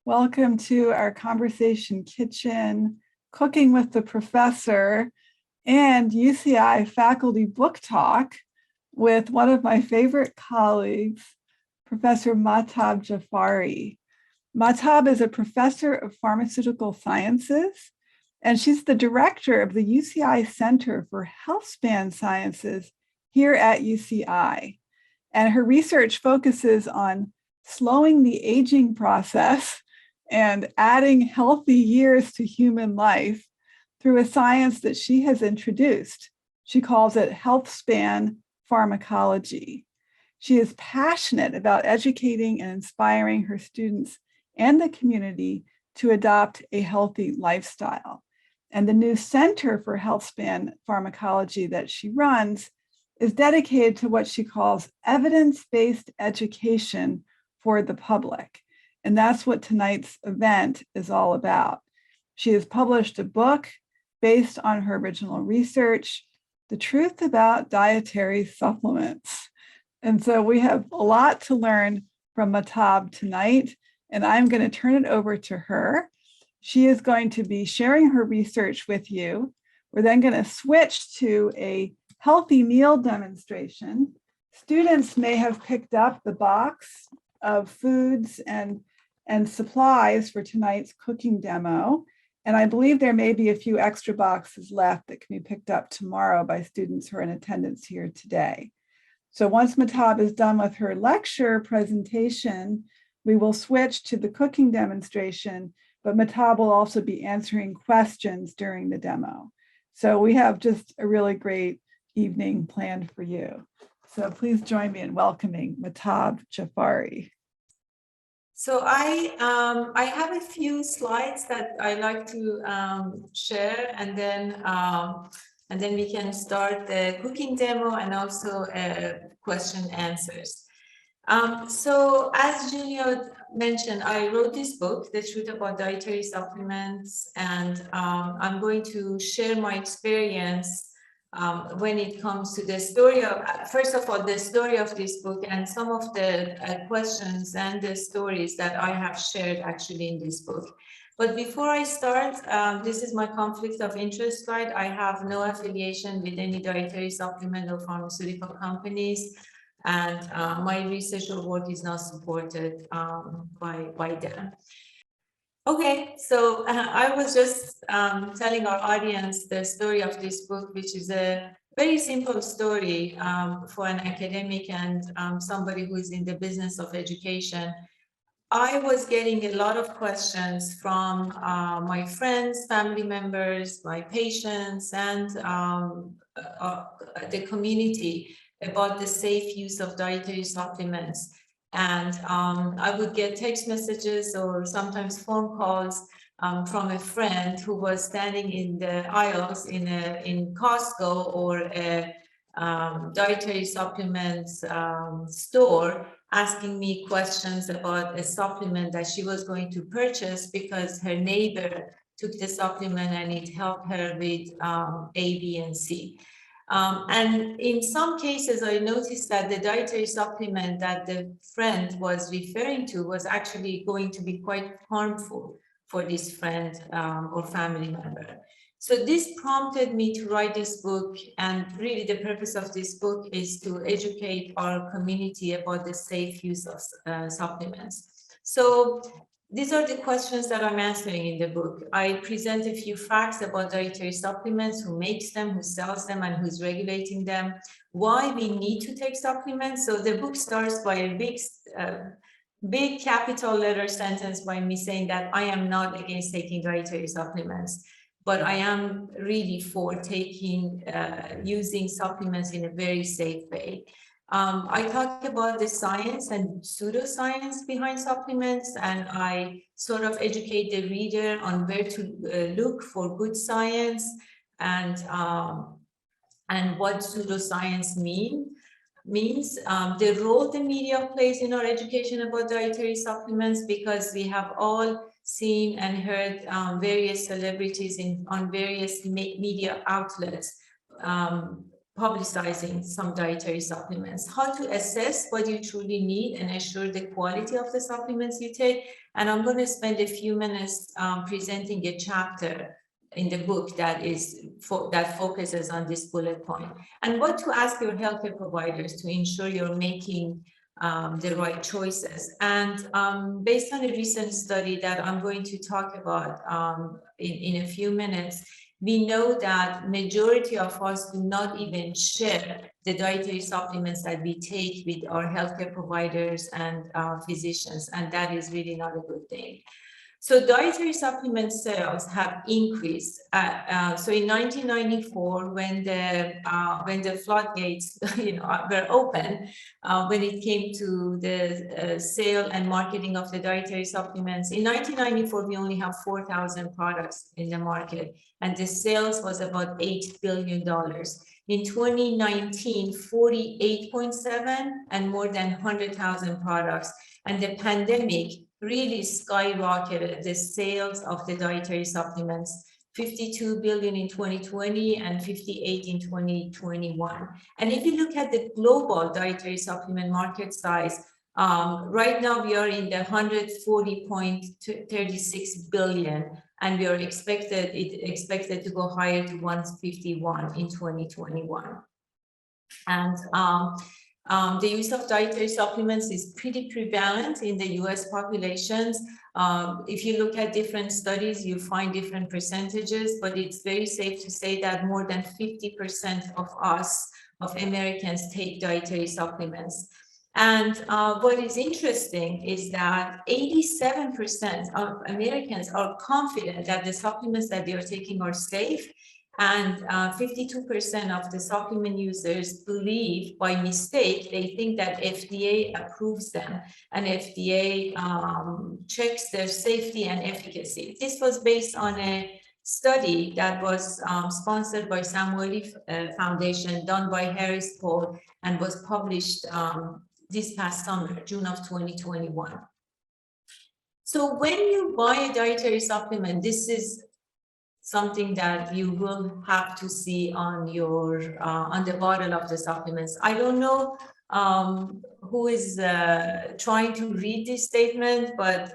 Welcome to our Conversation Kitchen, Cooking with the Professor, and UCI Faculty Book Talk with one of my favorite colleagues, Professor Mahtab Jafari. Mahtab is a professor of pharmaceutical sciences, and she's the director of the UCI Center for Healthspan Sciences here at UCI. And her research focuses on slowing the aging process and adding healthy years to human life through a science that she has introduced. She calls it Healthspan Pharmacology. She is passionate about educating and inspiring her students and the community to adopt a healthy lifestyle. And the new Center for Healthspan Pharmacology that she runs is dedicated to what she calls evidence-based education for the public. And that's what tonight's event is all about. She has published a book based on her original research, The Truth About Dietary Supplements. And so we have a lot to learn from Mahtab tonight, and I'm going to turn it over to her. She is going to be sharing her research with you. We're then going to switch to a healthy meal demonstration. Students may have picked up the box of foods and supplies for tonight's cooking demo. And I believe there may be a few extra boxes left that can be picked up tomorrow by students who are in attendance here today. So once Mahtab is done with her lecture presentation, we will switch to the cooking demonstration, but Mahtab will also be answering questions during the demo. So we have just a really great evening planned for you. So please join me in welcoming Mahtab Jafari. So I have a few slides that I like to share, and then we can start the cooking demo and also question answers. So as Julia mentioned, I wrote this book, The Truth About Dietary Supplements, and I'm going to share my experience when it comes to the story of, first of all, the story of this book and some of the questions and the stories that I have shared actually in this book. But before I start, this is my conflict of interest slide. I have no affiliation with any dietary supplement or pharmaceutical companies, and my research or work is not supported by them. Okay, so I was just telling our audience the story of this book, which is a very simple story for an academic and somebody who is in the business of education. I was getting a lot of questions from my friends, family members, my patients, and the community about the safe use of dietary supplements. And I would get text messages or sometimes phone calls from a friend who was standing in the aisles in Costco or a dietary supplements store, asking me questions about a supplement that she was going to purchase because her neighbor took the supplement and it helped her with A, B, and C. And in some cases, I noticed that the dietary supplement that the friend was referring to was actually going to be quite harmful for this friend or family member. So this prompted me to write this book, and really the purpose of this book is to educate our community about the safe use of supplements. So these are the questions that I'm answering in the book. I present a few facts about dietary supplements, who makes them, who sells them, and who's regulating them, why we need to take supplements. So the book starts by a big capital letter sentence by me saying that I am not against taking dietary supplements, but I am really for using supplements in a very safe way. I talk about the science and pseudoscience behind supplements, and I sort of educate the reader on where to look for good science and what pseudoscience means, the role the media plays in our education about dietary supplements, because we have all seen and heard various celebrities on various media outlets publicizing some dietary supplements, how to assess what you truly need and assure the quality of the supplements you take. And I'm going to spend a few minutes presenting a chapter in the book that focuses on this bullet point, and what to ask your healthcare providers to ensure you're making the right choices. And based on a recent study that I'm going to talk about in a few minutes, we know that majority of us do not even share the dietary supplements that we take with our healthcare providers and physicians, and that is really not a good thing. So dietary supplement sales have increased. So in 1994, when the floodgates, were open, when it came to the sale and marketing of the dietary supplements, in 1994 we only have 4,000 products in the market, and the sales was about $8 billion. In 2019, 48.7 and more than 100,000 products, and the pandemic really skyrocketed the sales of the dietary supplements, 52 billion in 2020 and 58 in 2021. And if you look at the global dietary supplement market size, right now we are in the 140.36 billion, and we are expected to go higher to 151 in 2021. And the use of dietary supplements is pretty prevalent in the US populations. If you look at different studies, you find different percentages, but it's very safe to say that more than 50% of Americans take dietary supplements. And what is interesting is that 87% of Americans are confident that the supplements that they are taking are safe, and 52% of the supplement users believe by mistake, they think that FDA approves them and FDA checks their safety and efficacy. This was based on a study that was sponsored by Samueli Foundation, done by Harris Poll, and was published this past summer, June of 2021. So when you buy a dietary supplement, this is something that you will have to see on your on the bottle of the supplements. I don't know who is trying to read this statement, but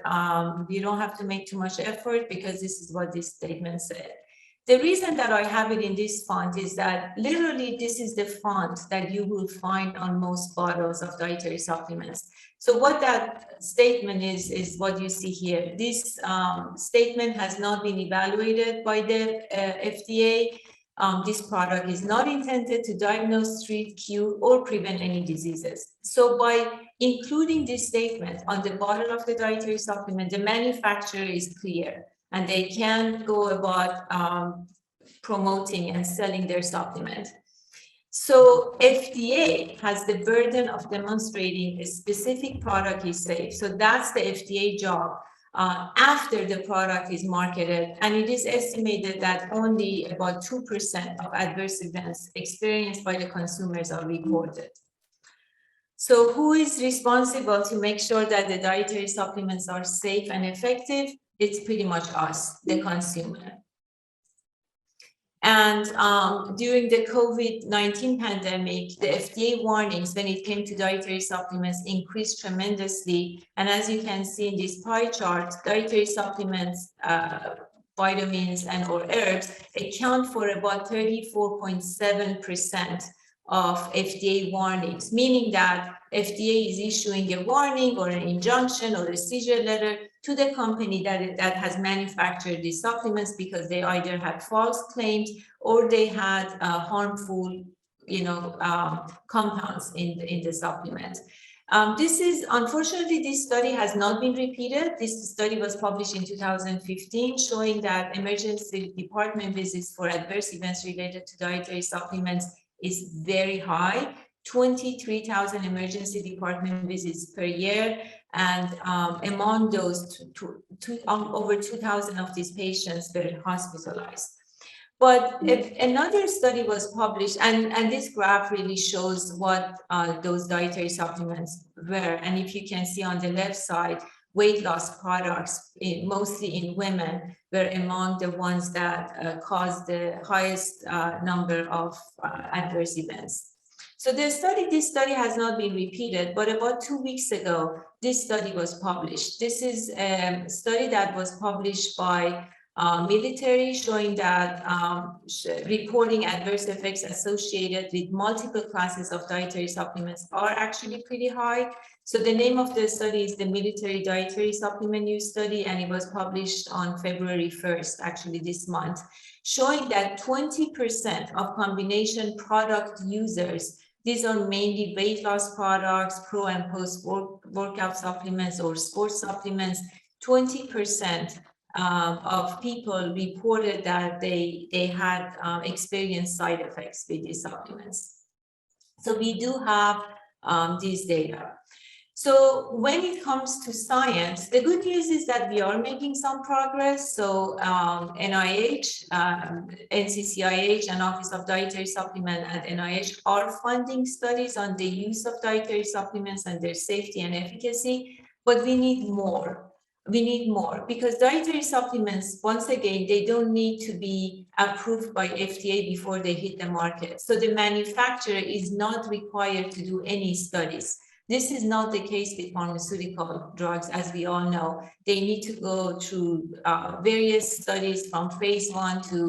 you don't have to make too much effort, because this is what this statement said. The reason that I have it in this font is that literally this is the font that you will find on most bottles of dietary supplements. So what that statement is what you see here. This statement has not been evaluated by the FDA. This product is not intended to diagnose, treat, cure, or prevent any diseases. So by including this statement on the bottle of the dietary supplement, the manufacturer is clear, and they can go about promoting and selling their supplement. So FDA has the burden of demonstrating a specific product is safe. So that's the FDA job after the product is marketed. And it is estimated that only about 2% of adverse events experienced by the consumers are reported. So who is responsible to make sure that the dietary supplements are safe and effective? It's pretty much us, the consumer. And during the COVID-19 pandemic, the FDA warnings when it came to dietary supplements increased tremendously. And as you can see in this pie chart, dietary supplements, vitamins and or herbs account for about 34.7% of FDA warnings, meaning that FDA is issuing a warning or an injunction or a seizure letter to the company that has manufactured these supplements, because they either had false claims or they had harmful, compounds in the supplement. This is, unfortunately, this study has not been repeated. This study was published in 2015, showing that emergency department visits for adverse events related to dietary supplements is very high, 23,000 emergency department visits per year. And among those, over 2,000 of these patients were hospitalized. But another study was published, and this graph really shows what those dietary supplements were. And if you can see on the left side, weight loss products, mostly in women, were among the ones that caused the highest number of adverse events. So this study has not been repeated, but about 2 weeks ago, this study was published. This is a study that was published by military, showing that reporting adverse effects associated with multiple classes of dietary supplements are actually pretty high. So the name of the study is the Military Dietary Supplement Use Study, and it was published on February 1st, actually this month, showing that 20% of combination product users, these are mainly weight loss products, pro and post workout supplements or sports supplements, 20% of people reported that they had experienced side effects with these supplements. So we do have these data. So when it comes to science, the good news is that we are making some progress. So NIH, NCCIH, and Office of Dietary Supplement at NIH are funding studies on the use of dietary supplements and their safety and efficacy, but we need more. We need more because dietary supplements, once again, they don't need to be approved by FDA before they hit the market. So the manufacturer is not required to do any studies. This is not the case with pharmaceutical drugs, as we all know. They need to go through various studies from phase 1 to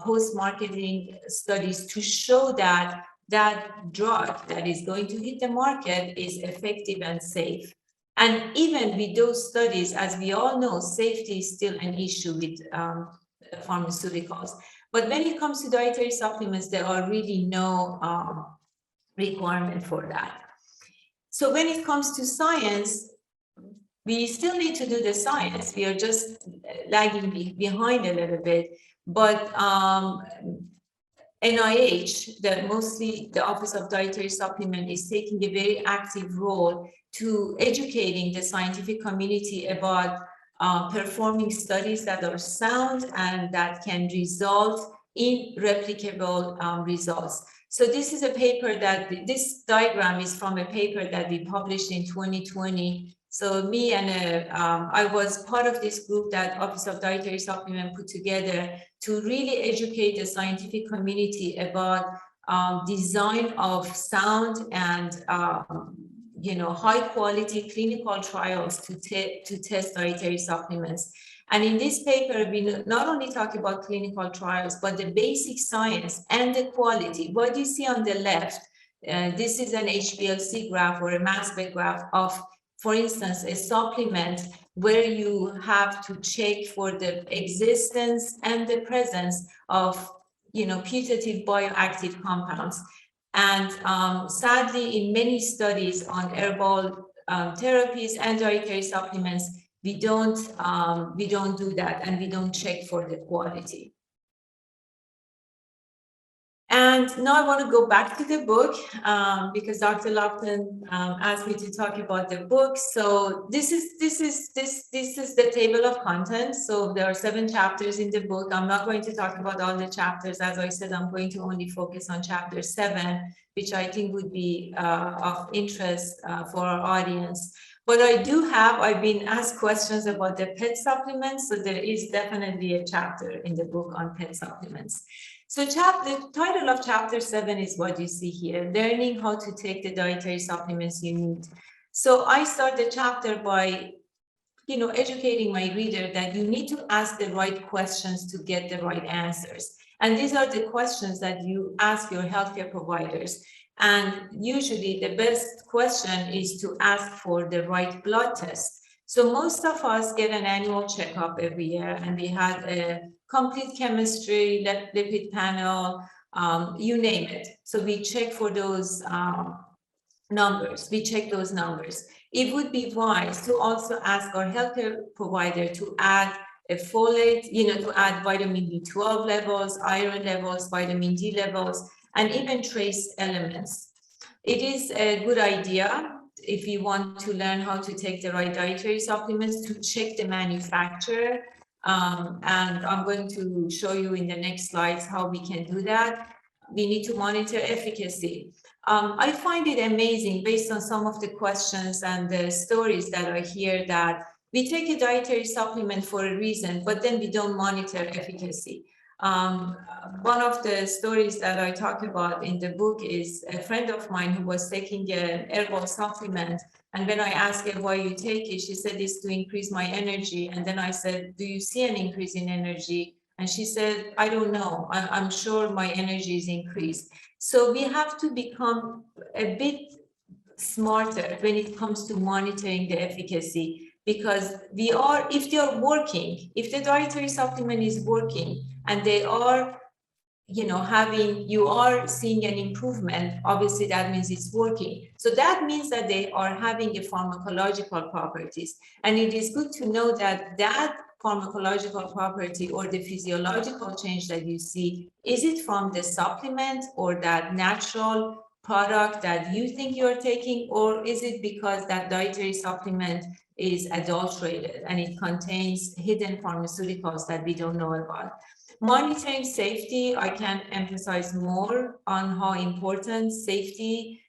post-marketing studies to show that that drug that is going to hit the market is effective and safe. And even with those studies, as we all know, safety is still an issue with pharmaceuticals. But when it comes to dietary supplements, there are really no requirement for that. So when it comes to science, we still need to do the science. We are just lagging behind a little bit. But NIH, mostly the Office of Dietary Supplement, is taking a very active role to educating the scientific community about performing studies that are sound and that can result in replicable results. So this is a paper this diagram is from a paper that we published in 2020. So me and I was part of this group that Office of Dietary Supplement put together to really educate the scientific community about design of sound and high quality clinical trials to test dietary supplements. And in this paper, we not only talk about clinical trials, but the basic science and the quality. What you see on the left, this is an HPLC graph or a mass spec graph of, for instance, a supplement where you have to check for the existence and the presence of, putative bioactive compounds. And sadly, in many studies on herbal therapies and dietary supplements, we don't do that, and we don't check for the quality. And now I want to go back to the book because Dr. Lupton asked me to talk about the book. So this is the table of contents. So there are 7 chapters in the book. I'm not going to talk about all the chapters. As I said, I'm going to only focus on chapter 7, which I think would be of interest for our audience. But I've been asked questions about the pet supplements. So there is definitely a chapter in the book on pet supplements. So the title of chapter 7 is what you see here, learning how to take the dietary supplements you need. So I start the chapter by, educating my reader that you need to ask the right questions to get the right answers. And these are the questions that you ask your healthcare providers. And usually the best question is to ask for the right blood test. So most of us get an annual checkup every year, and we had a complete chemistry, lipid panel, you name it. So we check for those numbers. We check those numbers. It would be wise to also ask our healthcare provider to add a folate, to add vitamin B12 levels, iron levels, vitamin D levels, and even trace elements. It is a good idea if you want to learn how to take the right dietary supplements to check the manufacturer. And I'm going to show you in the next slides how we can do that. We need to monitor efficacy. I find it amazing based on some of the questions and the stories that I hear that we take a dietary supplement for a reason, but then we don't monitor efficacy. One of the stories that I talk about in the book is a friend of mine who was taking an herbal supplement. And when I asked her why you take it, she said it's to increase my energy. And then I said, do you see an increase in energy? And she said, I don't know. I'm sure my energy is increased. So we have to become a bit smarter when it comes to monitoring the efficacy, because if they are working, if the dietary supplement is working and they are, you are seeing an improvement, obviously that means it's working. So that means that they are having a pharmacological properties. And it is good to know that pharmacological property or the physiological change that you see, is it from the supplement or that natural product that you think you're taking, or is it because that dietary supplement is adulterated and it contains hidden pharmaceuticals that we don't know about? Monitoring safety, I can emphasize more on how important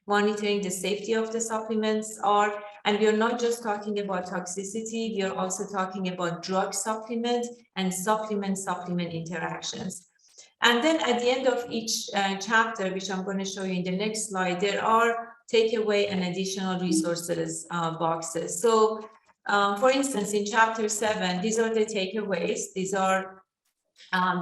monitoring the safety of the supplements are. And we are not just talking about toxicity, we are also talking about drug supplement and supplement interactions. And then at the end of each chapter, which I'm going to show you in the next slide, there are takeaway and additional resources boxes. So for instance, in chapter 7, these are the takeaways.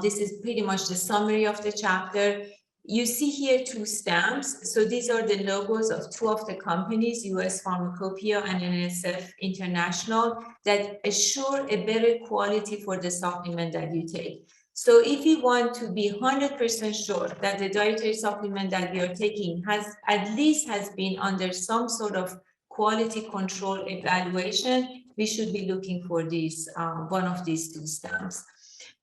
This is pretty much the summary of the chapter. You see here 2 stamps. So these are the logos of 2 of the companies, US Pharmacopoeia and NSF International, that assure a better quality for the supplement that you take. So if you want to be 100% sure that the dietary supplement that you are taking has been under some sort of quality control evaluation, we should be looking for one of these 2 stamps.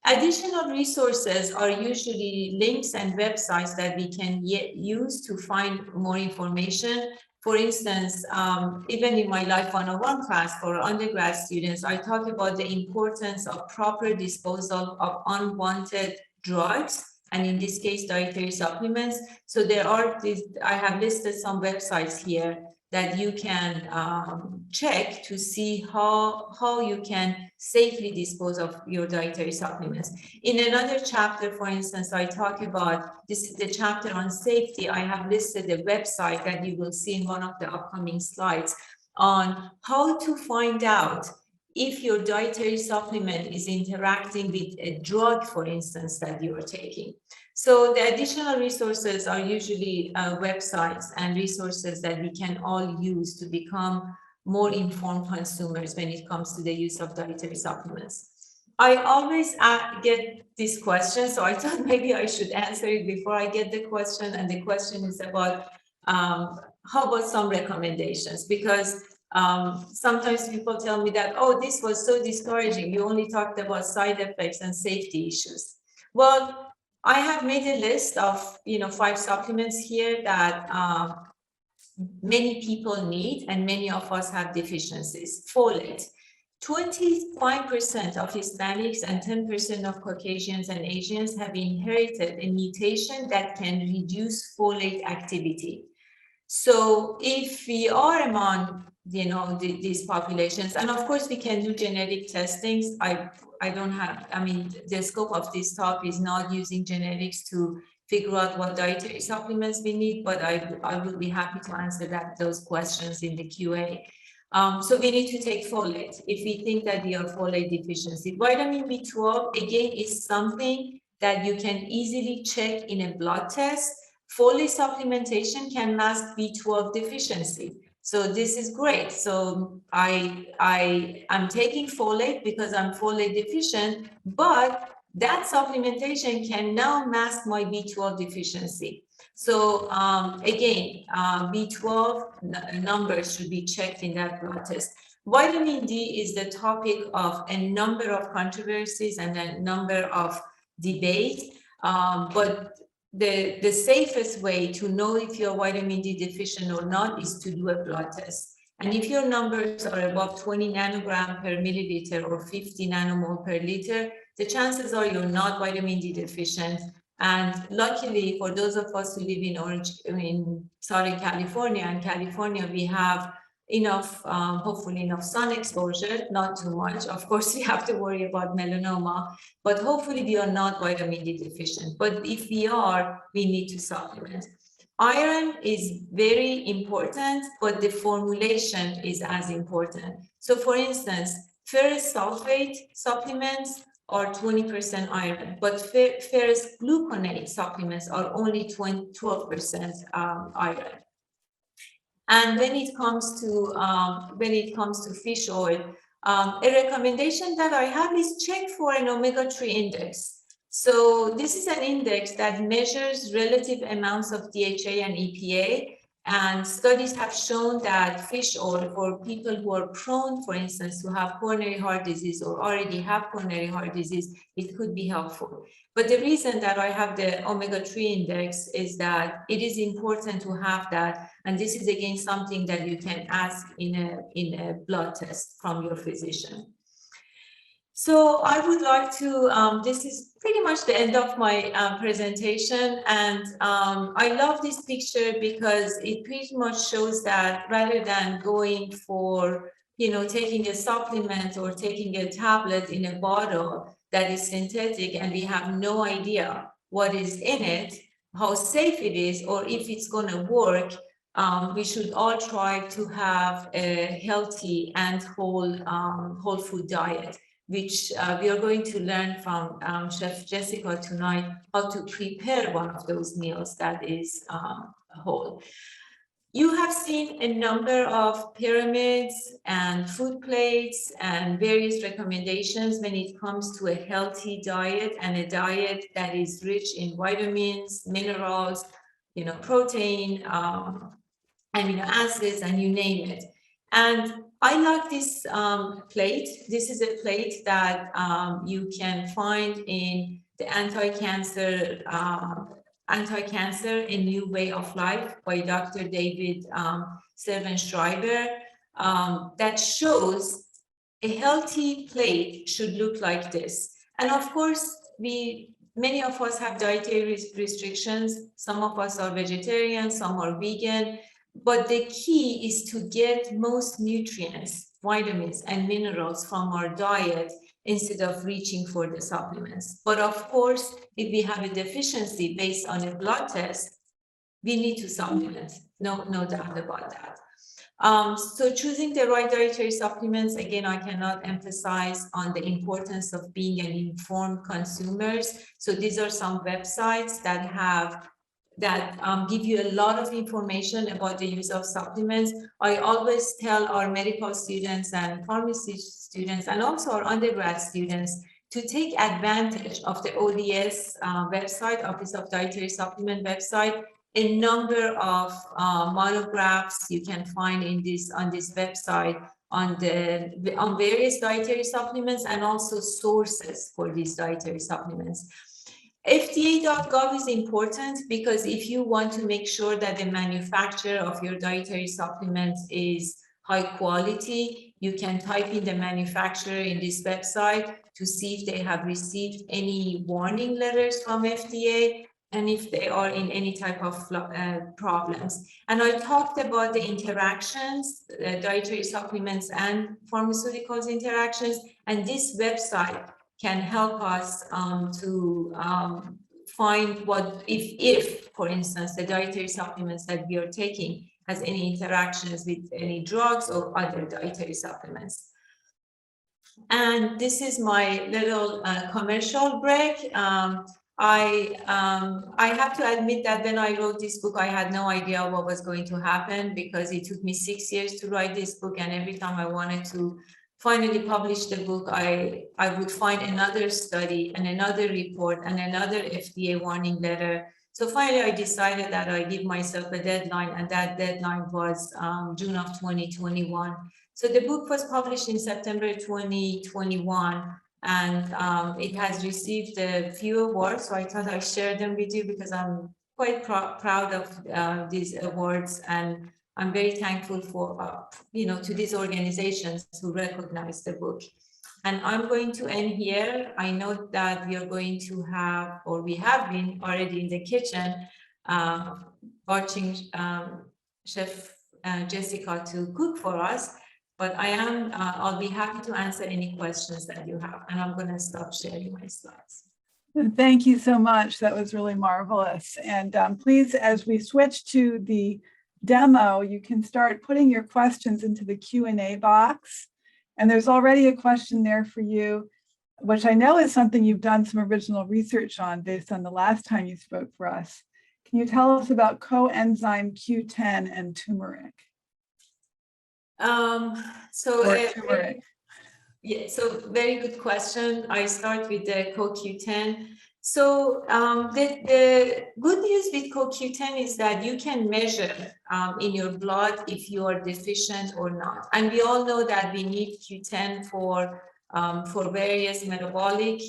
Additional resources are usually links and websites that we can use to find more information. For instance, even in my Life 101 class for undergrad students, I talk about the importance of proper disposal of unwanted drugs, and in this case, dietary supplements. So I have listed some websites here that you can check to see how you can safely dispose of your dietary supplements. In another chapter, for instance, I talk about, this is the chapter on safety. I have listed a website that you will see in one of the upcoming slides on how to find out if your dietary supplement is interacting with a drug, for instance, that you are taking. So the additional resources are usually websites and resources that we can all use to become more informed consumers when it comes to the use of dietary supplements. I always get this question, so I thought maybe I should answer it before I get the question. And the question is about how about some recommendations? Because sometimes people tell me that, oh, this was so discouraging. You only talked about side effects and safety issues. Well, I have made a list of 5 supplements here that many people need, and many of us have deficiencies. Folate. 25% of Hispanics and 10% of Caucasians and Asians have inherited a mutation that can reduce folate activity. So if we are among these populations, and of course we can do genetic testings. The scope of this talk is not using genetics to figure out what dietary supplements we need, but I will be happy to answer those questions in the QA. So we need to take folate if we think that we are folate deficiency. Vitamin B12, again, is something that you can easily check in a blood test. Folate supplementation can mask B12 deficiency. So this is great. So I'm taking folate because I'm folate deficient, but that supplementation can now mask my B12 deficiency. So again, B12 numbers should be checked in that blood test. Vitamin D is the topic of a number of controversies and a number of debates, but the safest way to know if you're vitamin D deficient or not is to do a blood test. And if your numbers are above 20 nanogram per milliliter or 50 nanomole per liter, the chances are you're not vitamin D deficient. And luckily, for those of us who live in Southern California, and California, we have enough, hopefully enough sun exposure, not too much. Of course, we have to worry about melanoma, but hopefully we are not vitamin D deficient. But if we are, we need to supplement. Iron is very important, but the formulation is as important. So for instance, ferrous sulfate supplements are 20% iron, but ferrous gluconate supplements are only 12% iron. And when it comes to fish oil, a recommendation that I have is check for an omega-3 index. So this is an index that measures relative amounts of DHA and EPA. And studies have shown that fish oil for people who are prone, for instance, to have coronary heart disease or already have coronary heart disease, it could be helpful. But the reason that I have the omega-3 index is that it is important to have that. And this is again something that you can ask in a blood test from your physician. So I would like to, this is pretty much the end of my presentation. And I love this picture because it pretty much shows that rather than going for, taking a supplement or taking a tablet in a bottle that is synthetic and we have no idea what is in it, how safe it is, or if it's going to work, we should all try to have a healthy and whole food diet, which we are going to learn from Chef Jessica tonight, how to prepare one of those meals that is whole. You have seen a number of pyramids and food plates and various recommendations when it comes to a healthy diet and a diet that is rich in vitamins, minerals, protein, amino acids, and you name it. And I like this plate. This is a plate that you can find in the Anti-Cancer, A New Way of Life by Dr. David Servan-Schreiber, that shows a healthy plate should look like this. And of course, many of us have dietary restrictions. Some of us are vegetarian, some are vegan. But the key is to get most nutrients, vitamins, and minerals from our diet instead of reaching for the supplements. But of course, if we have a deficiency based on a blood test, we need to supplement. No doubt about that. So choosing the right dietary supplements, again, I cannot emphasize on the importance of being an informed consumers. So these are some websites that give you a lot of information about the use of supplements. I always tell our medical students and pharmacy students and also our undergrad students to take advantage of the ODS website, Office of Dietary Supplement website. A number of monographs you can find on this website on various dietary supplements and also sources for these dietary supplements. FDA.gov is important because if you want to make sure that the manufacturer of your dietary supplements is high quality, you can type in the manufacturer in this website to see if they have received any warning letters from FDA and if they are in any type of problems. And I talked about the interactions, dietary supplements and pharmaceuticals interactions, and this website can help us to find what, if, for instance, the dietary supplements that we are taking has any interactions with any drugs or other dietary supplements. And this is my little commercial break. I have to admit that when I wrote this book, I had no idea what was going to happen because it took me 6 years to write this book. And every time I wanted to finally publish the book, I would find another study and another report and another FDA warning letter. So finally, I decided that I give myself a deadline, and that deadline was June of 2021. So the book was published in September 2021, and it has received a few awards. So I thought I'd share them with you because I'm quite proud of these awards, and I'm very thankful for, to these organizations who recognize the book. And I'm going to end here. I know that we are going to have, or we have been already in the kitchen, watching Chef Jessica to cook for us. But I'll be happy to answer any questions that you have. And I'm going to stop sharing my slides. Thank you so much. That was really marvelous. And please, as we switch to the demo, you can start putting your questions into the Q&A box. And there's already a question there for you, which I know is something you've done some original research on based on the last time you spoke for us. Can you tell us about coenzyme Q10 and turmeric? Turmeric. Yeah, so very good question. I start with the CoQ10. So the good news with CoQ10 is that you can measure in your blood if you are deficient or not. And we all know that we need Q10 for various metabolic,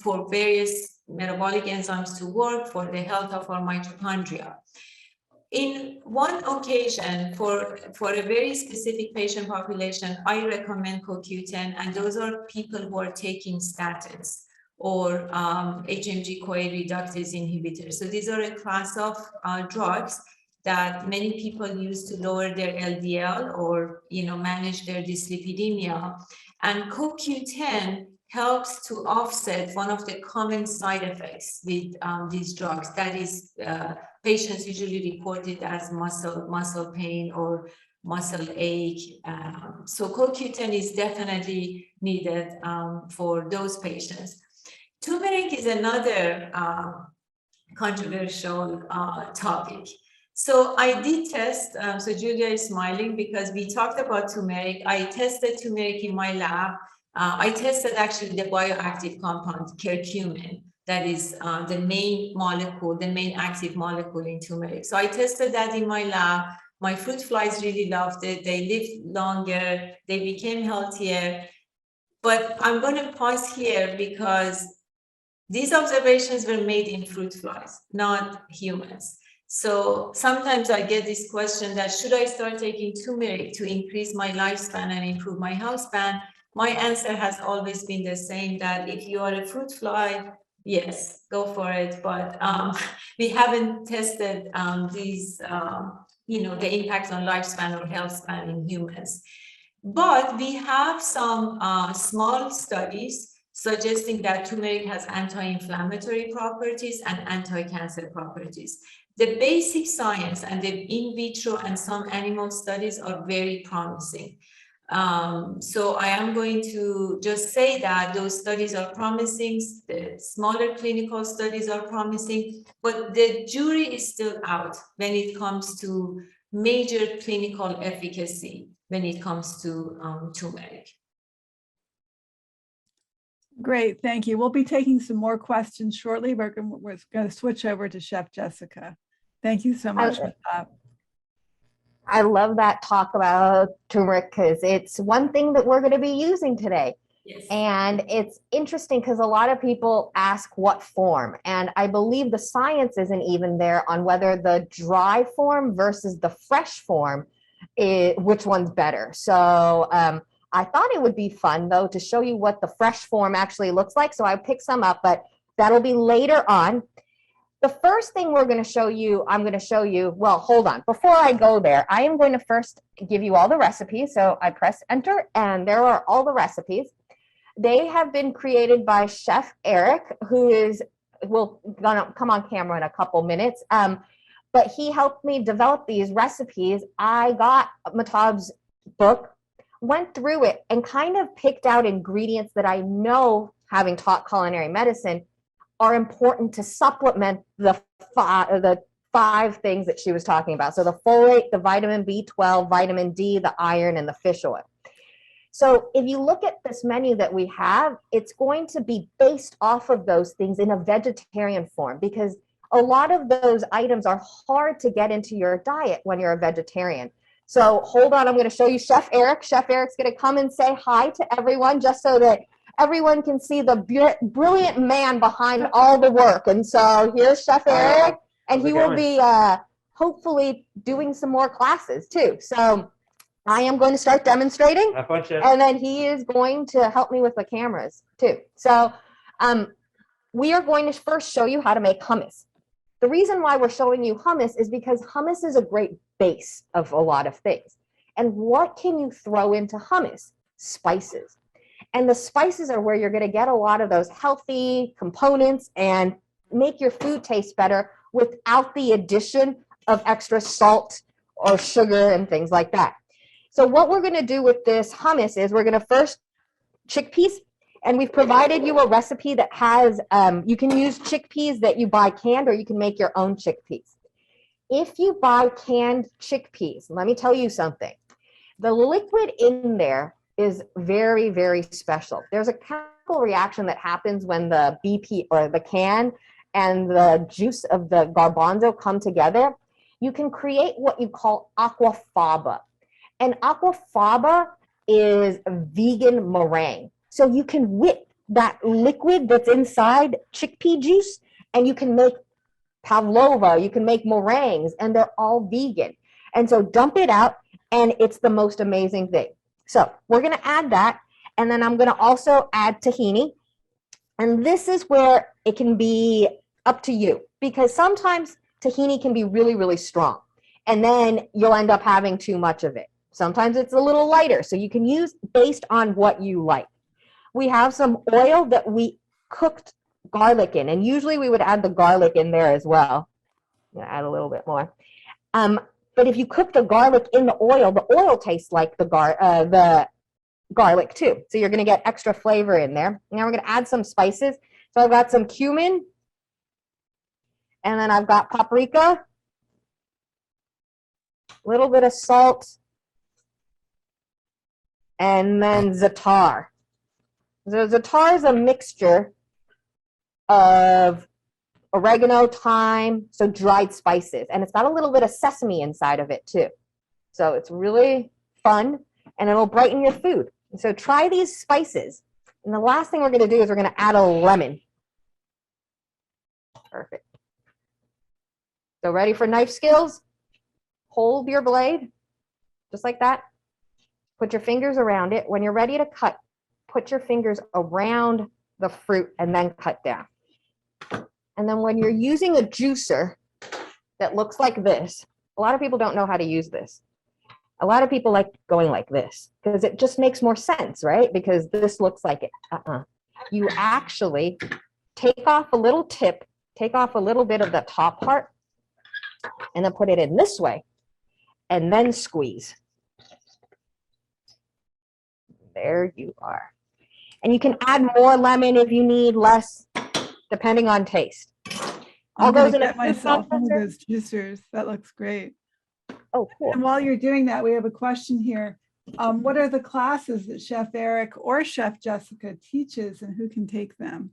for various metabolic enzymes to work for the health of our mitochondria. In one occasion, for a very specific patient population, I recommend CoQ10, and those are people who are taking statins or HMG-CoA reductase inhibitors. So these are a class of drugs that many people use to lower their LDL or manage their dyslipidemia. And CoQ10 helps to offset one of the common side effects with these drugs. That is, patients usually report it as muscle pain or muscle ache. So CoQ10 is definitely needed for those patients. Turmeric is another controversial topic. So I did test, so Julia is smiling because we talked about turmeric. I tested turmeric in my lab. I tested actually the bioactive compound, curcumin, that is the main molecule, the main active molecule in turmeric. So I tested that in my lab. My fruit flies really loved it. They lived longer. They became healthier. But I'm going to pause here because these observations were made in fruit flies, not humans. So sometimes I get this question that should I start taking turmeric to increase my lifespan and improve my health span? My answer has always been the same, that if you are a fruit fly, yes, go for it. But we haven't tested these, the impact on lifespan or health span in humans. But we have some small studies suggesting that turmeric has anti-inflammatory properties and anti-cancer properties. The basic science and the in vitro and some animal studies are very promising. So I am going to just say that those studies are promising, the smaller clinical studies are promising, but the jury is still out when it comes to major clinical efficacy when it comes to turmeric. Great, thank you. We'll be taking some more questions shortly. We're going to switch over to Chef Jessica. Thank you so much. I love that talk about turmeric because it's one thing that we're going to be using today. Yes. And it's interesting because a lot of people ask what form, and I believe the science isn't even there on whether the dry form versus the fresh form, which one's better. So I thought it would be fun, though, to show you what the fresh form actually looks like. So I picked some up, but that'll be later on. The first thing I'm going to show you, well, hold on. Before I go there, I am going to first give you all the recipes. So I press enter, and there are all the recipes. They have been created by Chef Eric, who will come on camera in a couple minutes. But he helped me develop these recipes. I got Mahtab's book, went through it, and kind of picked out ingredients that I know, having taught culinary medicine, are important to supplement the five things that she was talking about. So the folate, the vitamin B12, vitamin D, the iron, and the fish oil. So if you look at this menu that we have, it's going to be based off of those things in a vegetarian form, because a lot of those items are hard to get into your diet when you're a vegetarian. So hold on, I'm going to show you Chef Eric. Chef Eric's going to come and say hi to everyone just so that everyone can see the brilliant man behind all the work. And so here's Chef Eric, and he will be hopefully doing some more classes too. So I am going to start demonstrating. Have fun, Chef. And then he is going to help me with the cameras too. So we are going to first show you how to make hummus. The reason why we're showing you hummus is because hummus is a great base of a lot of things. And what can you throw into hummus? Spices. And the spices are where you're going to get a lot of those healthy components and make your food taste better without the addition of extra salt or sugar and things like that. So what we're going to do with this hummus is we're going to first chickpeas, and we've provided you a recipe that has, you can use chickpeas that you buy canned, or you can make your own chickpeas. If you buy canned chickpeas, let me tell you something. The liquid in there is very, very special. There's a chemical reaction that happens when the BP or the can and the juice of the garbanzo come together. You can create what you call aquafaba. And aquafaba is vegan meringue. So you can whip that liquid that's inside chickpea juice, and you can make pavlova, you can make meringues, and they're all vegan. And so dump it out, and it's the most amazing thing. So we're going to add that, and then I'm going to also add tahini. And this is where it can be up to you, because sometimes tahini can be really, really strong, and then you'll end up having too much of it. Sometimes it's a little lighter, so you can use based on what you like. We have some oil that we cooked garlic in, and usually we would add the garlic in there as well. I'm going to add a little bit more. But if you cook the garlic in the oil tastes like the garlic too. So you're going to get extra flavor in there. Now we're going to add some spices. So I've got some cumin, and then I've got paprika, a little bit of salt, and then za'atar. So za'atar is a mixture of oregano, thyme, so dried spices. And it's got a little bit of sesame inside of it too. So it's really fun, and it'll brighten your food. So try these spices. And the last thing we're going to do is we're going to add a lemon. Perfect. So ready for knife skills? Hold your blade, just like that. Put your fingers around it. When you're ready to cut, put your fingers around the fruit and then cut down. And then when you're using a juicer that looks like this, a lot of people don't know how to use this. A lot of people like going like this because it just makes more sense, right? Because this looks like it. You actually take off a little tip, take off a little bit of the top part, and then put it in this way, and then squeeze. There you are. And you can add more lemon if you need, less, depending on taste. I'm going to get myself one of those juicers. That looks great. Oh, cool. And while you're doing that, we have a question here. What are the classes that Chef Eric or Chef Jessica teaches, and who can take them?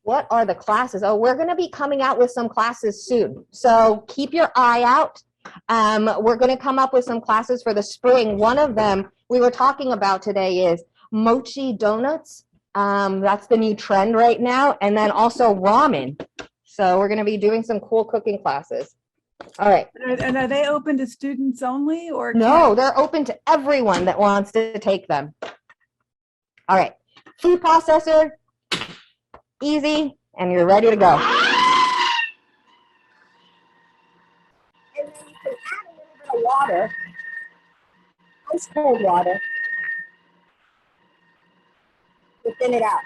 What are the classes? Oh, we're going to be coming out with some classes soon. So keep your eye out. We're going to come up with some classes for the spring. One of them we were talking about today is mochi donuts. That's the new trend right now. And then also ramen. So we're going to be doing some cool cooking classes. All right. And are they open to students only, or? No, they're open to everyone that wants to take them. All right. Food processor, easy, and you're ready to go. And then you can add a little bit of water, ice cold water, to thin it out.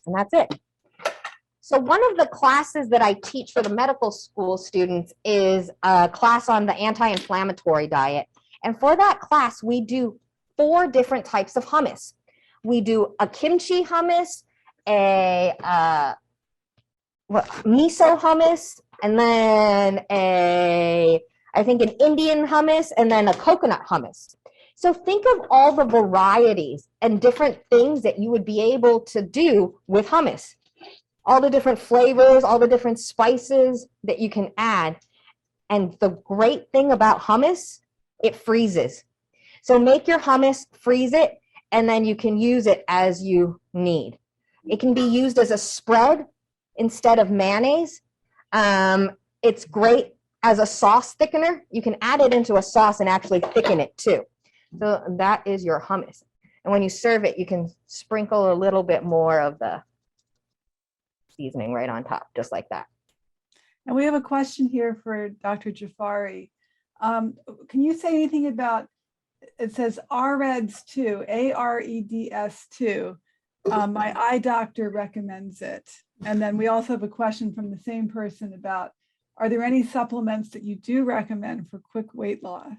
And that's it. So one of the classes that I teach for the medical school students is a class on the anti-inflammatory diet. And for that class, we do 4 different types of hummus. We do a kimchi hummus, a miso hummus, and then I think an Indian hummus, and then a coconut hummus. So think of all the varieties and different things that you would be able to do with hummus. All the different flavors, all the different spices that you can add. And the great thing about hummus, it freezes. So make your hummus, freeze it, and then you can use it as you need. It can be used as a spread, instead of mayonnaise. It's great as a sauce thickener. You can add it into a sauce and actually thicken it too. So that is your hummus. And when you serve it, you can sprinkle a little bit more of the seasoning right on top, just like that. And we have a question here for Dr. Jafari. Can you say anything about, it says AREDS 2, AREDS 2. My eye doctor recommends it. And then we also have a question from the same person about, are there any supplements that you do recommend for quick weight loss?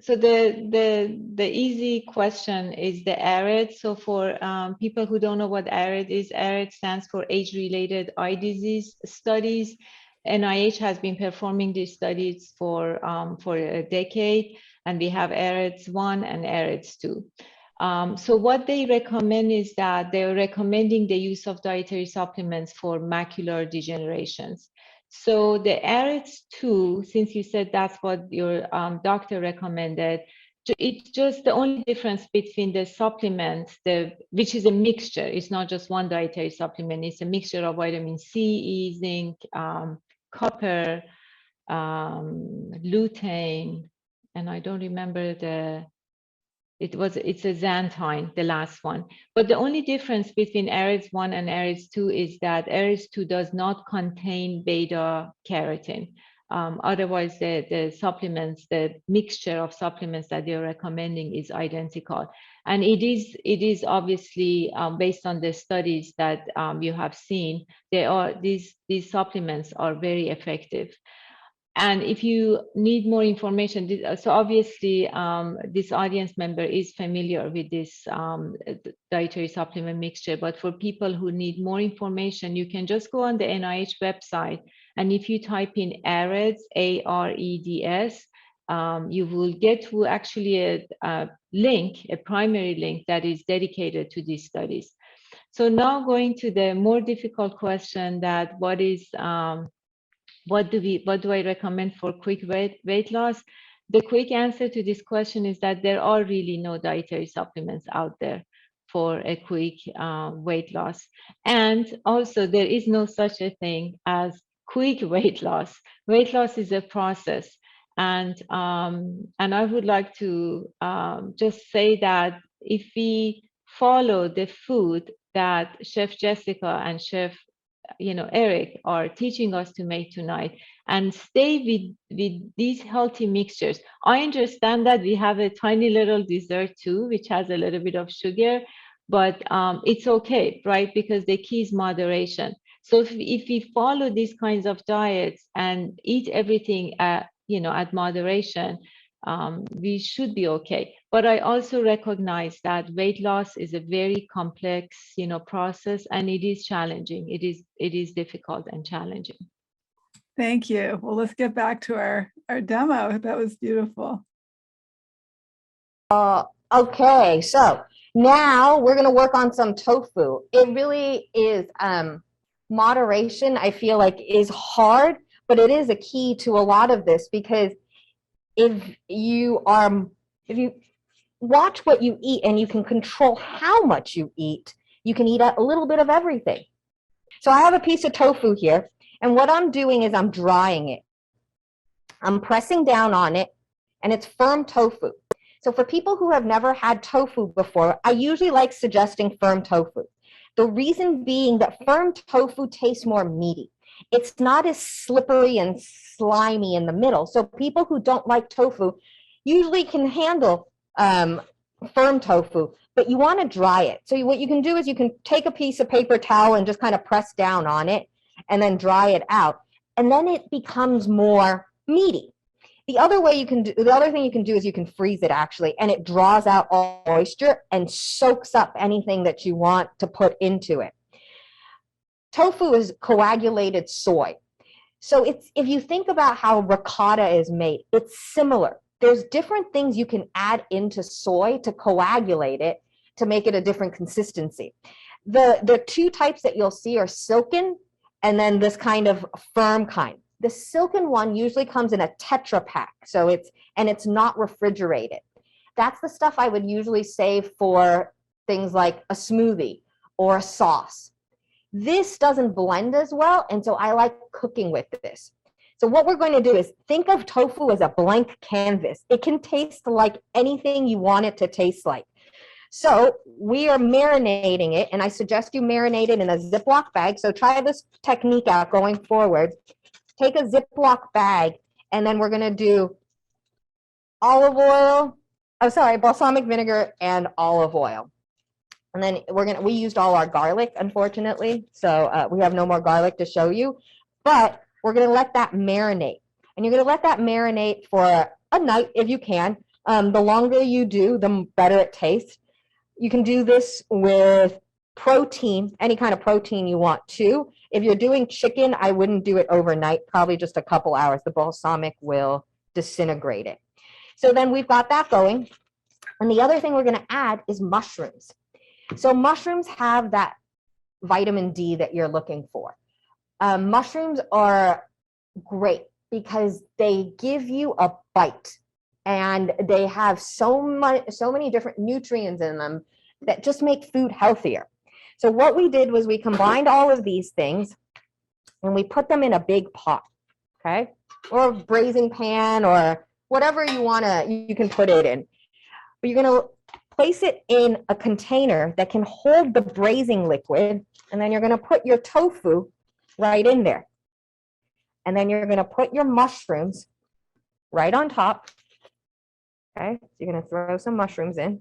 So the easy question is the Arid. So for people who don't know what Arid is, Arid stands for age-related eye disease studies. NIH has been performing these studies for a decade, and we have AREDS 1 and AREDS 2. So what they recommend is that they're recommending the use of dietary supplements for macular degenerations. So the AREDS 2, since you said that's what your doctor recommended, it's just the only difference between the supplements, which is a mixture. It's not just one dietary supplement. It's a mixture of vitamin C, E, zinc, copper, lutein, and I don't remember it's a xanthine, the last one. But the only difference between AREDS 1 and AREDS 2 is that AREDS 2 does not contain beta carotene. Otherwise, the supplements, the mixture of supplements that they're recommending is identical. And it is obviously based on the studies that you have seen, these supplements are very effective. And if you need more information, so obviously this audience member is familiar with this dietary supplement mixture, but for people who need more information, you can just go on the NIH website, and if you type in AREDS, AREDS, you will get to actually a link, a primary link that is dedicated to these studies. So now going to the more difficult question, that what do I recommend for quick weight loss? The quick answer to this question is that there are really no dietary supplements out there for a quick weight loss. And also there is no such a thing as quick weight loss. Weight loss is a process. And I would like to just say that if we follow the food that Chef Jessica and Chef Eric are teaching us to make tonight, and stay with these healthy mixtures. I understand that we have a tiny little dessert too, which has a little bit of sugar, but it's okay, right? Because the key is moderation. So if we follow these kinds of diets and eat everything at moderation, we should be okay. But I also recognize that weight loss is a very complex, process, and it is challenging. It is difficult and challenging. Thank you. Well, let's get back to our demo. That was beautiful. Okay, so now we're going to work on some tofu. It really is moderation. I feel like is hard, but it is a key to a lot of this, because if you watch what you eat and you can control how much you eat, you can eat a little bit of everything. So I have a piece of tofu here, and what I'm doing is I'm drying it. I'm pressing down on it, and it's firm tofu. So for people who have never had tofu before, I usually like suggesting firm tofu. The reason being that firm tofu tastes more meaty. It's not as slippery and slimy in the middle. So people who don't like tofu usually can handle firm tofu, but you want to dry it. So what you can do is you can take a piece of paper towel and just kind of press down on it and then dry it out. And then it becomes more meaty. The other thing you can do is you can freeze it actually, and it draws out all moisture and soaks up anything that you want to put into it. Tofu is coagulated soy. So if you think about how ricotta is made, it's similar. There's different things you can add into soy to coagulate it to make it a different consistency. The two types that you'll see are silken and then this kind of firm kind. The silken one usually comes in a Tetra Pak, so it's not refrigerated. That's the stuff I would usually save for things like a smoothie or a sauce. This doesn't blend as well, and so I like cooking with this. So what we're going to do is think of tofu as a blank canvas. It can taste like anything you want it to taste like. So we are marinating it, and I suggest you marinate it in a Ziploc bag. So try this technique out going forward. Take a Ziploc bag, and then we're going to do olive oil, balsamic vinegar and olive oil. And then we used all our garlic, unfortunately, so we have no more garlic to show you, but we're going to let that marinate. And you're going to let that marinate for a night if you can. The longer you do, the better it tastes. You can do this with protein, any kind of protein you want to. If you're doing chicken, I wouldn't do it overnight, probably just a couple hours. The balsamic will disintegrate it. So then we've got that going. And the other thing we're going to add is mushrooms. So mushrooms have that vitamin D that you're looking for. Mushrooms are great because they give you a bite, and they have so many different nutrients in them that just make food healthier. So what we did was we combined all of these things and we put them in a big pot, okay? Or a braising pan or whatever you can put it in. But you're gonna place it in a container that can hold the braising liquid, and then you're gonna put your tofu right in there. And then you're gonna put your mushrooms right on top. Okay, so you're gonna throw some mushrooms in.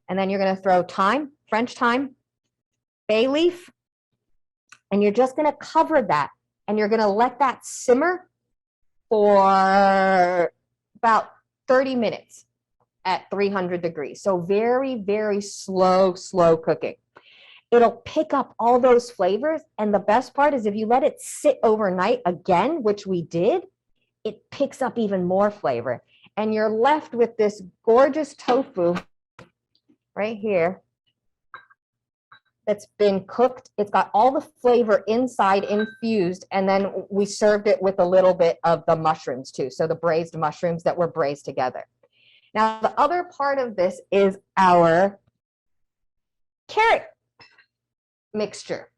And then you're gonna throw thyme, French thyme, bay leaf, and you're just gonna cover that, and you're gonna let that simmer for about 30 minutes at 300 degrees. So very, very slow cooking. It'll pick up all those flavors. And the best part is if you let it sit overnight again, which we did, it picks up even more flavor. And you're left with this gorgeous tofu right here that's been cooked. It's got all the flavor inside infused, and then we served it with a little bit of the mushrooms too. So the braised mushrooms that were braised together. Now, the other part of this is our carrot mixture.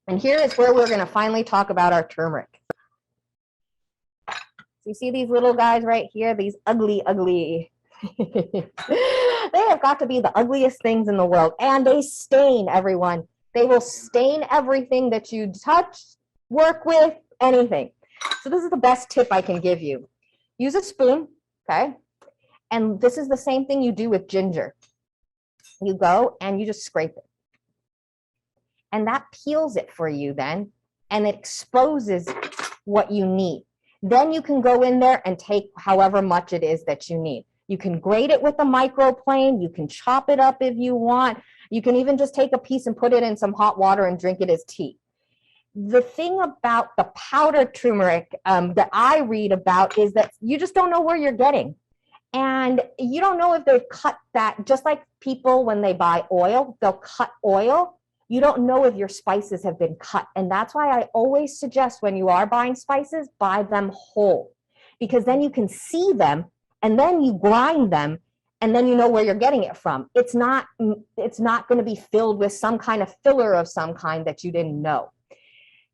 And here is where we're going to finally talk about our turmeric. So you see these little guys right here, these ugly. They have got to be the ugliest things in the world, and they stain everyone. They will stain everything that you touch, work with, anything. So this is the best tip I can give you. Use a spoon, okay? And this is the same thing you do with ginger. You go and you just scrape it. And that peels it for you then, and it exposes what you need. Then you can go in there and take however much it is that you need. You can grate it with a microplane. You can chop it up if you want. You can even just take a piece and put it in some hot water and drink it as tea. The thing about the powdered turmeric that I read about is that you just don't know where you're getting. And you don't know if they've cut that, just like people when they buy oil, they'll cut oil. You don't know if your spices have been cut. And that's why I always suggest when you are buying spices, buy them whole, because then you can see them and then you grind them and then you know where you're getting it from. It's not going to be filled with some kind of filler of some kind that you didn't know.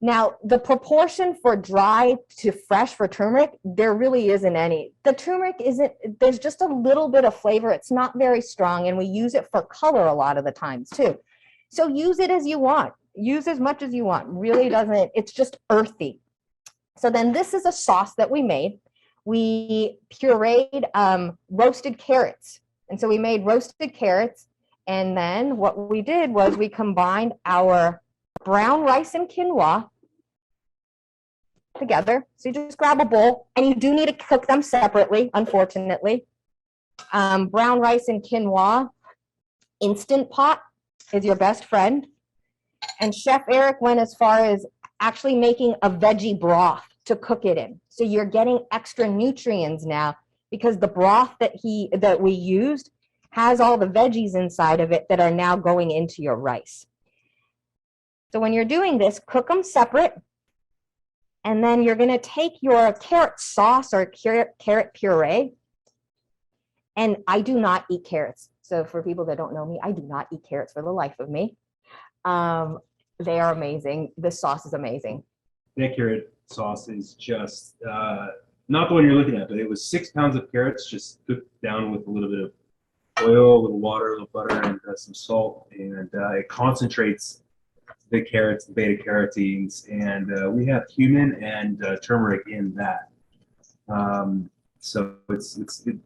Now, the proportion for dry to fresh for turmeric, there really isn't any. The turmeric there's just a little bit of flavor. It's not very strong, and we use it for color a lot of the times too. So use it as you want. Use as much as you want. Really doesn't, it's just earthy. So then this is a sauce that we made. We pureed roasted carrots. And so we made roasted carrots. And then what we did was we combined our brown rice and quinoa together. So you just grab a bowl, and you do need to cook them separately, unfortunately. Brown rice and quinoa, Instant Pot is your best friend. And Chef Eric went as far as actually making a veggie broth to cook it in. So you're getting extra nutrients now because the broth that we used has all the veggies inside of it that are now going into your rice. So when you're doing this, cook them separate. And then you're going to take your carrot sauce or carrot puree. And I do not eat carrots. So for people that don't know me, I do not eat carrots for the life of me. They are amazing. This sauce is amazing. That carrot sauce is just not the one you're looking at, but it was 6 pounds of carrots just cooked down with a little bit of oil, a little water, a little butter, and some salt, and it concentrates the carrots, the beta carotenes, and we have cumin and turmeric in that. So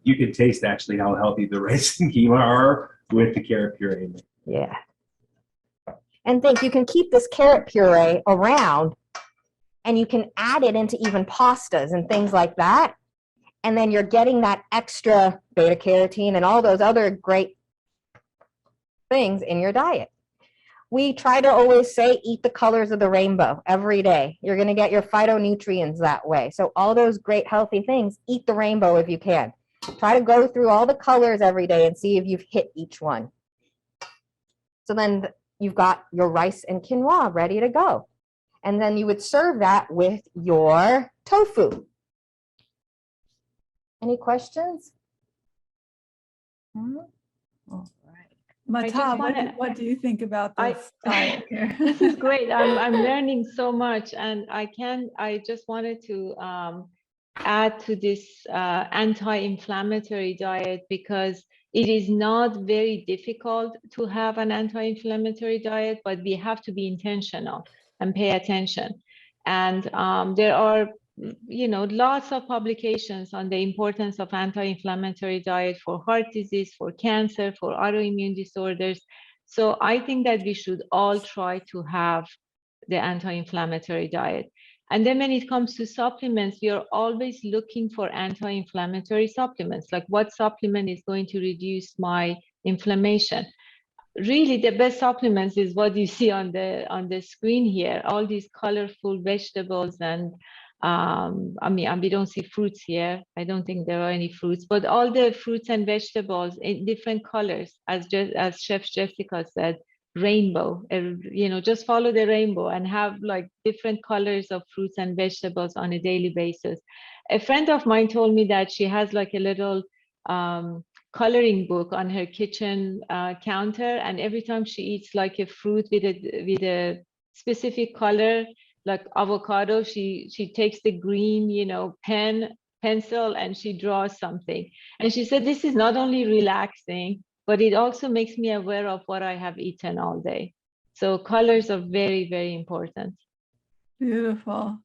you can taste actually how healthy the rice and quinoa are with the carrot puree in it. Yeah. And think you can keep this carrot puree around and you can add it into even pastas and things like that. And then you're getting that extra beta carotene and all those other great things in your diet. We try to always say, eat the colors of the rainbow every day. You're going to get your phytonutrients that way. So all those great healthy things, eat the rainbow if you can. Try to go through all the colors every day and see if you've hit each one. So then you've got your rice and quinoa ready to go. And then you would serve that with your tofu. Any questions? All right. Mahtab, what do you think about this diet here? This is great. I'm learning so much, and I just wanted to add to this anti-inflammatory diet, because it is not very difficult to have an anti-inflammatory diet, but we have to be intentional and pay attention. And there are, lots of publications on the importance of anti-inflammatory diet for heart disease, for cancer, for autoimmune disorders. So I think that we should all try to have the anti-inflammatory diet. And then when it comes to supplements, we are always looking for anti-inflammatory supplements, like what supplement is going to reduce my inflammation. Really, the best supplements is what you see on the screen here, all these colorful vegetables and we don't see fruits here. I don't think there are any fruits, but all the fruits and vegetables in different colors, as Chef Jessica said, rainbow. Just follow the rainbow and have like different colors of fruits and vegetables on a daily basis. A friend of mine told me that she has like a little coloring book on her kitchen counter, and every time she eats like a fruit with a specific color, like avocado, she takes the green, pencil, and she draws something. And she said, this is not only relaxing, but it also makes me aware of what I have eaten all day. So colors are very, very important. Beautiful.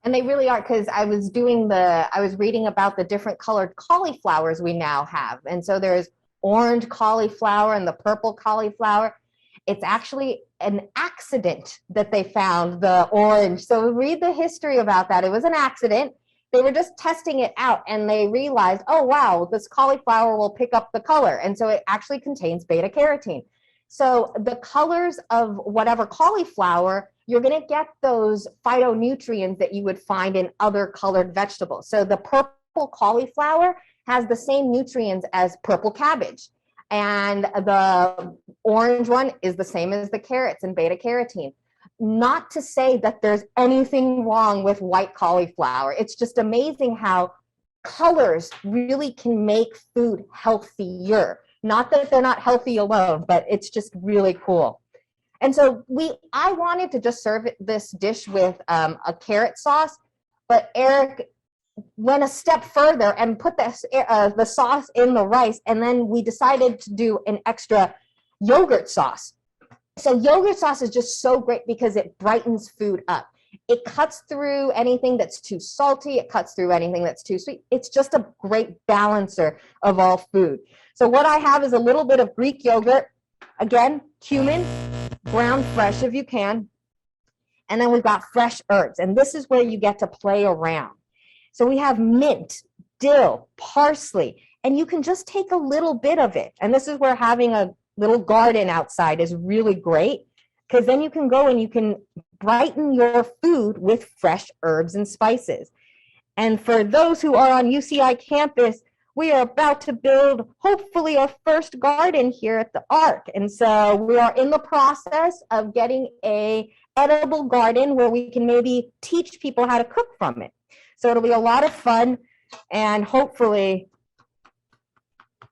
And they really are, because I was reading about the different colored cauliflowers we now have. And so there's orange cauliflower and the purple cauliflower. It's actually an accident that they found the orange. So read the history about that. It was an accident. They were just testing it out and they realized, oh, wow, this cauliflower will pick up the color. And so it actually contains beta carotene. So the colors of whatever cauliflower, you're going to get those phytonutrients that you would find in other colored vegetables. So the purple cauliflower has the same nutrients as purple cabbage. And the orange one is the same as the carrots and beta carotene. Not to say that there's anything wrong with white cauliflower. It's just amazing how colors really can make food healthier. Not that they're not healthy alone, but it's just really cool. And so I wanted to just serve this dish with a carrot sauce, but Eric went a step further and put the sauce in the rice, and then we decided to do an extra yogurt sauce. So yogurt sauce is just so great because it brightens food up. It cuts through anything that's too salty. It cuts through anything that's too sweet. It's just a great balancer of all food. So what I have is a little bit of Greek yogurt. Again, cumin, ground fresh if you can. And then we've got fresh herbs. And this is where you get to play around. So we have mint, dill, parsley, and you can just take a little bit of it. And this is where having a little garden outside is really great, because then you can go and you can brighten your food with fresh herbs and spices. And for those who are on UCI campus, we are about to build, hopefully, our first garden here at the Arc. And so we are in the process of getting a edible garden where we can maybe teach people how to cook from it. So it'll be a lot of fun, and hopefully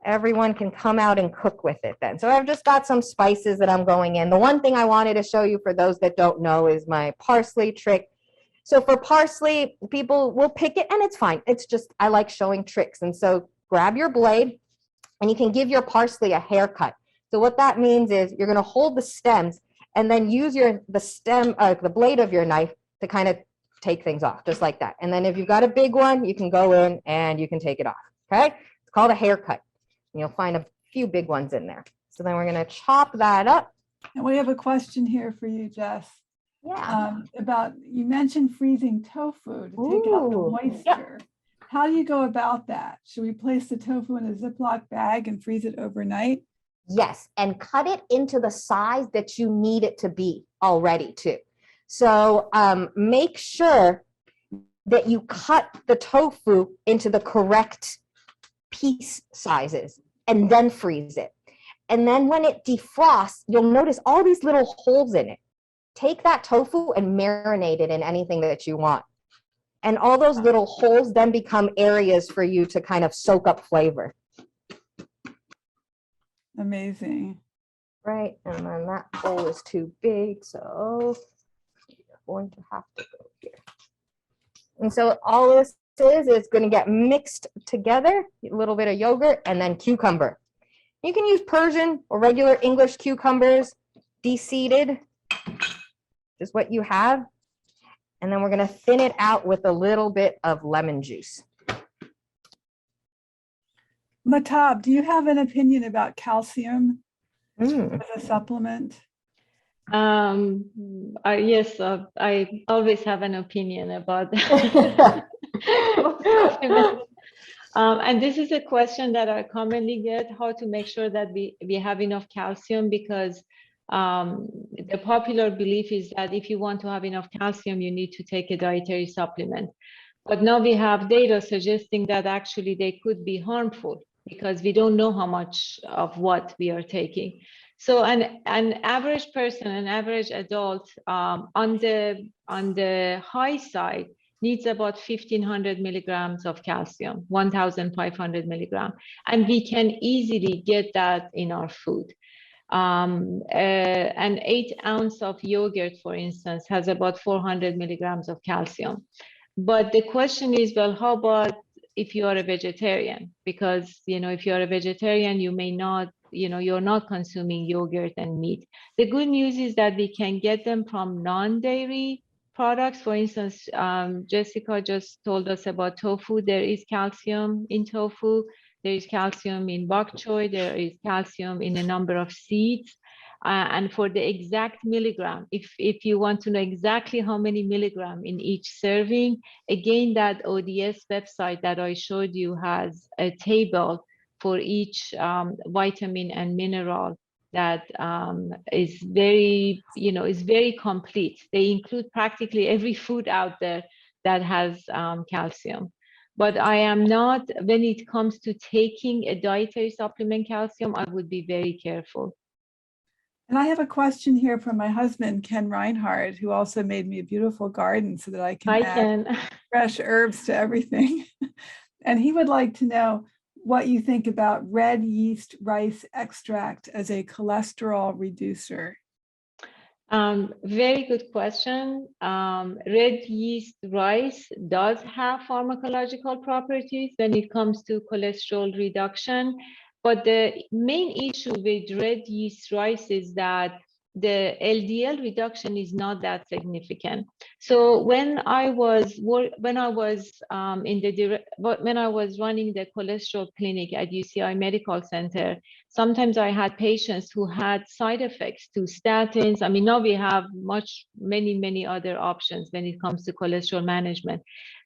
everyone can come out and cook with it then. So I've just got some spices that I'm going in. The one thing I wanted to show you for those that don't know is my parsley trick. So for parsley, people will pick it and it's fine. It's just, I like showing tricks. And so grab your blade and you can give your parsley a haircut. So what that means is you're going to hold the stems and then use the blade of your knife to kind of take things off, just like that. And then if you've got a big one, you can go in and you can take it off. Okay? It's called a haircut. And you'll find a few big ones in there. So then we're going to chop that up. And we have a question here for you, Jess. Yeah. About, you mentioned freezing tofu to take out the Ooh, moisture. How do you go about that? Should we place the tofu in a Ziploc bag and freeze it overnight? Yes, and cut it into the size that you need it to be already too. So make sure that you cut the tofu into the correct piece sizes and then freeze it. And then when it defrosts, you'll notice all these little holes in it. Take that tofu and marinate it in anything that you want. And all those little holes then become areas for you to kind of soak up flavor. Amazing. Right, and then that bowl is too big, so you're going to have to go here. And so all this is going to get mixed together, a little bit of yogurt and then cucumber. You can use Persian or regular English cucumbers, de-seeded, just what you have. And then we're going to thin it out with a little bit of lemon juice. Mahtab, do you have an opinion about calcium as a supplement? Yes, I always have an opinion about and this is a question that I commonly get, how to make sure that we have enough calcium, because the popular belief is that if you want to have enough calcium, you need to take a dietary supplement. But now we have data suggesting that actually they could be harmful because we don't know how much of what we are taking. So an average person, an average adult on the high side needs about 1,500 milligrams of calcium, 1,500 milligrams. And we can easily get that in our food. An 8 ounce of yogurt, for instance, has about 400 milligrams of calcium. But the question is, well, how about if you are a vegetarian? Because, if you are a vegetarian, you may not, you're not consuming yogurt and meat. The good news is that we can get them from non-dairy products. For instance, Jessica just told us about tofu. There is calcium in tofu. There is calcium in bok choy. There is calcium in a number of seeds. And for the exact milligram, if you want to know exactly how many milligram in each serving, again, that ODS website that I showed you has a table for each vitamin and mineral that is very, is very complete. They include practically every food out there that has calcium. But I am not, when it comes to taking a dietary supplement calcium, I would be very careful. And I have a question here from my husband, Ken Reinhardt, who also made me a beautiful garden so that I can add fresh herbs to everything. And he would like to know what you think about red yeast rice extract as a cholesterol reducer. Very good question. Red yeast rice does have pharmacological properties when it comes to cholesterol reduction. But the main issue with red yeast rice is that the LDL reduction is not that significant. So when I was running the cholesterol clinic at UCI Medical Center, sometimes I had patients who had side effects to statins. I mean, now we have many other options when it comes to cholesterol management.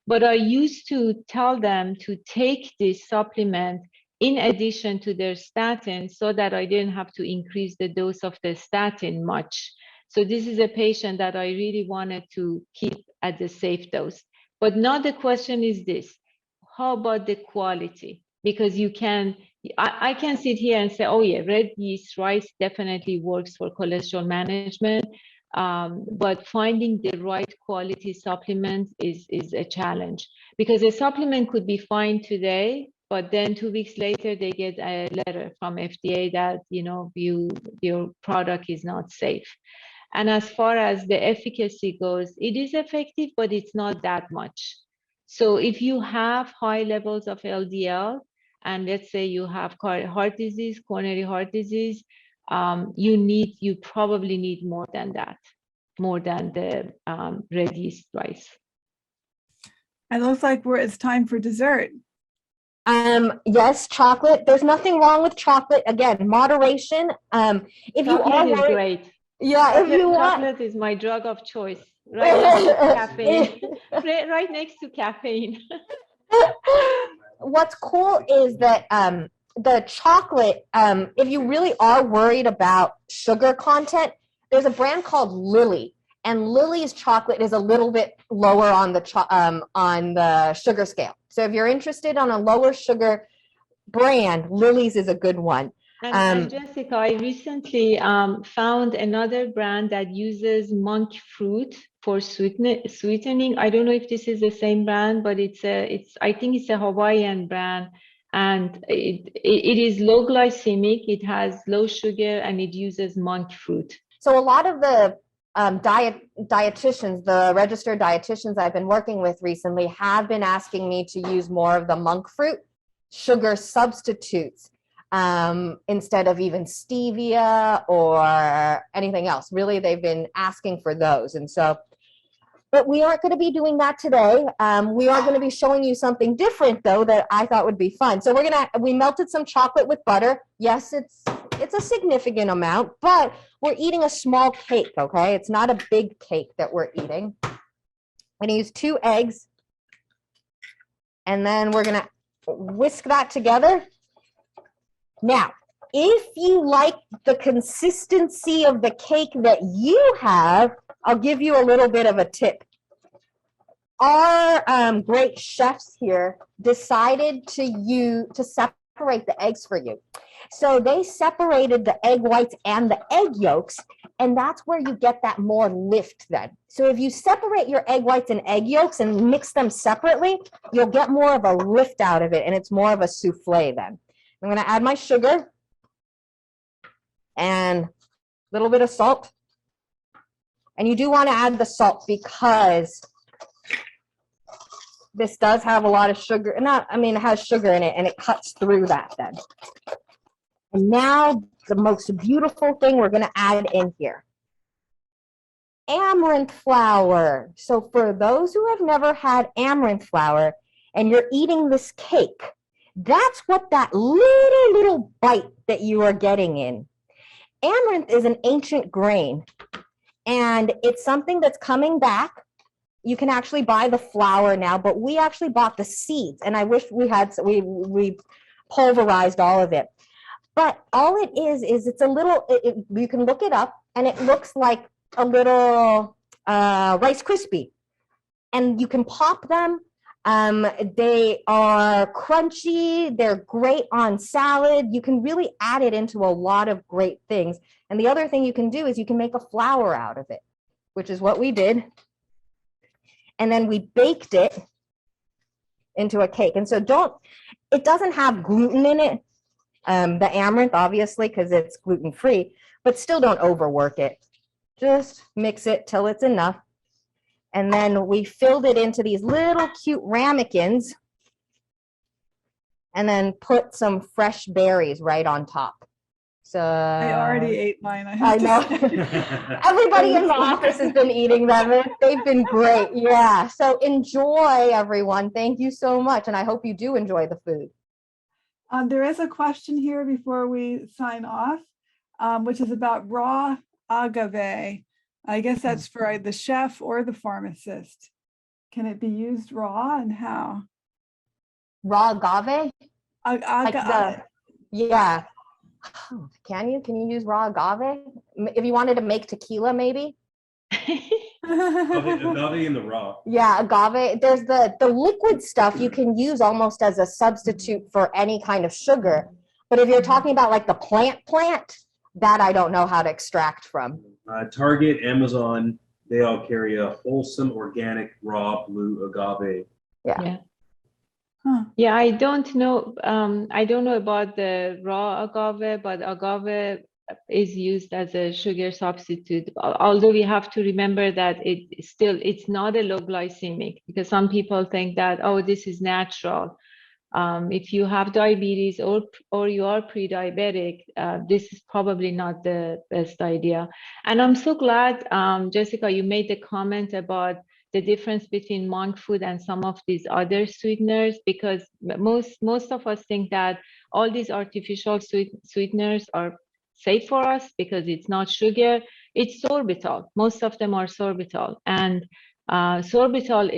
But I used to tell them to take this supplement in addition to their statin, so that I didn't have to increase the dose of the statin much. So this is a patient that I really wanted to keep at the safe dose. But now the question is this: how about the quality? Because I can sit here and say, oh yeah, red yeast rice definitely works for cholesterol management. But finding the right quality supplement is a challenge, because a supplement could be fine today, but then 2 weeks later they get a letter from FDA that, you know, your product is not safe. And as far as the efficacy goes, it is effective, but it's not that much. So if you have high levels of LDL, and let's say you have heart disease, coronary heart disease, you probably need more than that, more than the red yeast rice. It looks like it's time for dessert. Yes, chocolate. There's nothing wrong with chocolate. Again, moderation. If you Chocolate are is worried, great. yeah, if you want. Chocolate is my drug of choice. Right next to caffeine. Right next to caffeine. What's cool is that the chocolate, if you really are worried about sugar content, there's a brand called Lily, and Lily's chocolate is a little bit lower on the sugar scale. So if you're interested on a lower sugar brand, Lily's is a good one. And Jessica, I recently found another brand that uses monk fruit for sweetening. I don't know if this is the same brand, but I think it's a Hawaiian brand, and it is low glycemic. It has low sugar, and it uses monk fruit. So a lot of the dietitians, the registered dietitians I've been working with recently, have been asking me to use more of the monk fruit sugar substitutes instead of even stevia or anything else. Really, they've been asking for those. And so, but we aren't going to be doing that today. We are going to be showing you something different, though, that I thought would be fun. So we melted some chocolate with butter. Yes, it's a significant amount, but we're eating a small cake, okay? It's not a big cake that we're eating. I'm going to use 2 eggs, and then we're going to whisk that together. Now, if you like the consistency of the cake that you have, I'll give you a little bit of a tip. Our great chefs here decided to separate the eggs for you. So they separated the egg whites and the egg yolks, and that's where you get that more lift then. So if you separate your egg whites and egg yolks and mix them separately, you'll get more of a lift out of it, and it's more of a souffle then. I'm going to add my sugar and a little bit of salt. And you do want to add the salt because this does have a lot of sugar. It has sugar in it, and it cuts through that then. And now the most beautiful thing we're going to add in here. Amaranth flour. So for those who have never had amaranth flour and you're eating this cake, that's what that little bite that you are getting in. Amaranth is an ancient grain, and it's something that's coming back. You can actually buy the flour now, but we actually bought the seeds, and I wish we pulverized all of it. But all it is it's a little, you can look it up, and it looks like a little Rice Krispie. And you can pop them. They are crunchy. They're great on salad. You can really add it into a lot of great things. And the other thing you can do is you can make a flour out of it, which is what we did. And then we baked it into a cake. And so it doesn't have gluten in it. The amaranth, obviously, because it's gluten-free, but still don't overwork it. Just mix it till it's enough. And then we filled it into these little cute ramekins and then put some fresh berries right on top. So I already ate mine. I know. Everybody in the office has been eating them. They've been great. Yeah. So enjoy, everyone. Thank you so much. And I hope you do enjoy the food. There is a question here before we sign off, which is about raw agave. I guess that's for the chef or the pharmacist. Can it be used raw, and how? Raw agave? Yeah. Can you use raw agave? If you wanted to make tequila, maybe? Agave in the raw. Yeah, agave. There's the liquid stuff you can use almost as a substitute for any kind of sugar. But if you're talking about like the plant, that I don't know how to extract from. Target, Amazon, they all carry a wholesome, organic, raw blue agave. Yeah. Huh. Yeah, I don't know. I don't know about the raw agave, but agave is used as a sugar substitute. Although we have to remember that it's not a low glycemic, because some people think that, oh, this is natural. If you have diabetes or you are pre-diabetic, this is probably not the best idea. And I'm so glad, Jessica, you made the comment about the difference between monk food and some of these other sweeteners, because most of us think that all these artificial sweeteners are safe for us because it's not sugar. It's sorbitol. Most of them are sorbitol, and sorbitol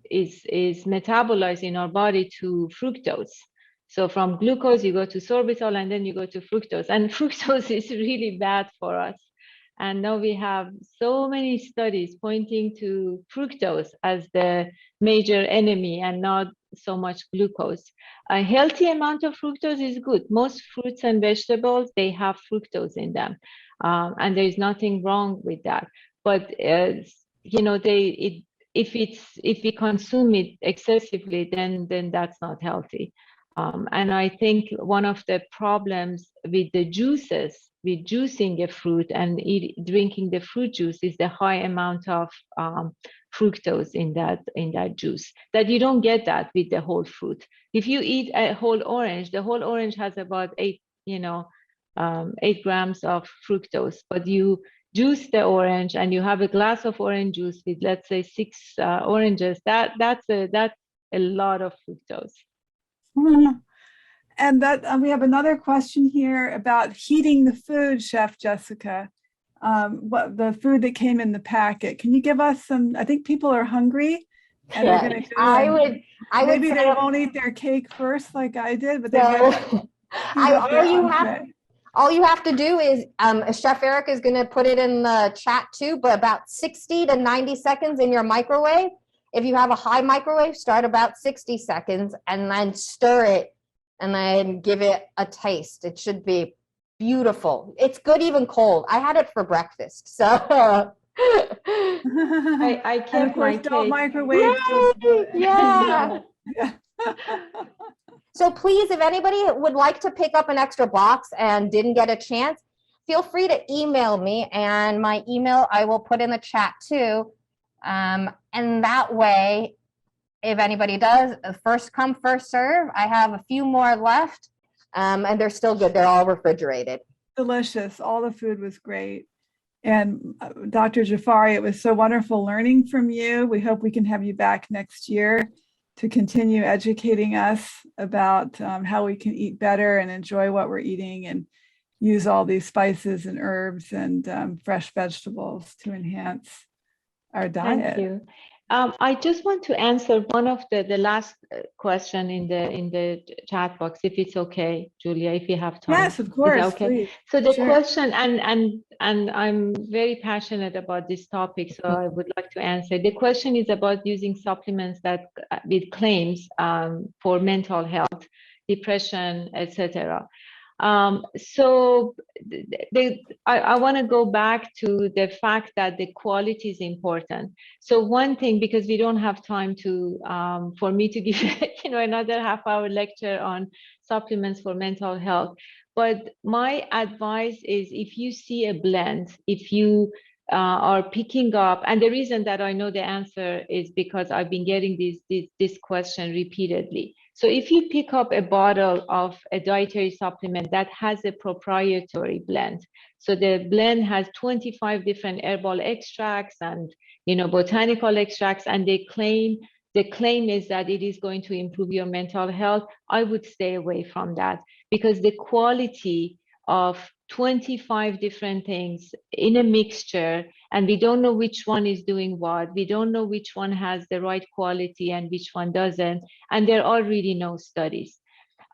is metabolized in our body to fructose. So from glucose, you go to sorbitol, and then you go to fructose. And fructose is really bad for us. And now we have so many studies pointing to fructose as the major enemy and not so much glucose. A healthy amount of fructose is good. Most fruits and vegetables, they have fructose in them. And there is nothing wrong with that. But you know, if we consume it excessively, then that's not healthy. And I think one of the problems with the juices, with juicing a fruit and drinking the fruit juice, is the high amount of fructose in that juice, that you don't get that with the whole fruit. If you eat a whole orange, the whole orange has about 8 grams of fructose, but you juice the orange and you have a glass of orange juice with, let's say, 6 oranges, that's a lot of fructose. And that we have another question here about heating the food, Chef Jessica. What the food that came in the packet? Can you give us some? I think people are hungry, and they're going to go. I would maybe say they won't eat their cake first, like I did, but so, all you have to do is, Chef Eric is going to put it in the chat too, but about 60 to 90 seconds in your microwave. If you have a high microwave, start about 60 seconds and then stir it and then give it a taste. It should be beautiful. It's good even cold. I had it for breakfast, so. I kept my don't cake. microwave. Yeah. So please, if anybody would like to pick up an extra box and didn't get a chance, feel free to email me, and my email I will put in the chat too. And that way, if anybody does, first come, first serve. I have a few more left, and they're still good. They're all refrigerated. Delicious. All the food was great. And Dr. Jafari, it was so wonderful learning from you. We hope we can have you back next year to continue educating us about how we can eat better and enjoy what we're eating and use all these spices and herbs and fresh vegetables to enhance our diet. Thank you. I just want to answer one of the last question in the chat box, if it's okay, Julia, if you have time. Yes, of course. Okay. Please. So the Sure. question, and I'm very passionate about this topic, so I would like to answer. The question is about using supplements that with claims for mental health, depression, etc. So I want to go back to the fact that the quality is important. So one thing, because we don't have time to for me to give another half-hour lecture on supplements for mental health, but my advice is, if you see a blend, if you are picking up, and the reason that I know the answer is because I've been getting this question repeatedly. So if you pick up a bottle of a dietary supplement that has a proprietary blend, so the blend has 25 different herbal extracts and botanical extracts, and the claim is that it is going to improve your mental health, I would stay away from that, because the quality of 25 different things in a mixture, and we don't know which one is doing what, we don't know which one has the right quality and which one doesn't, and there are really no studies.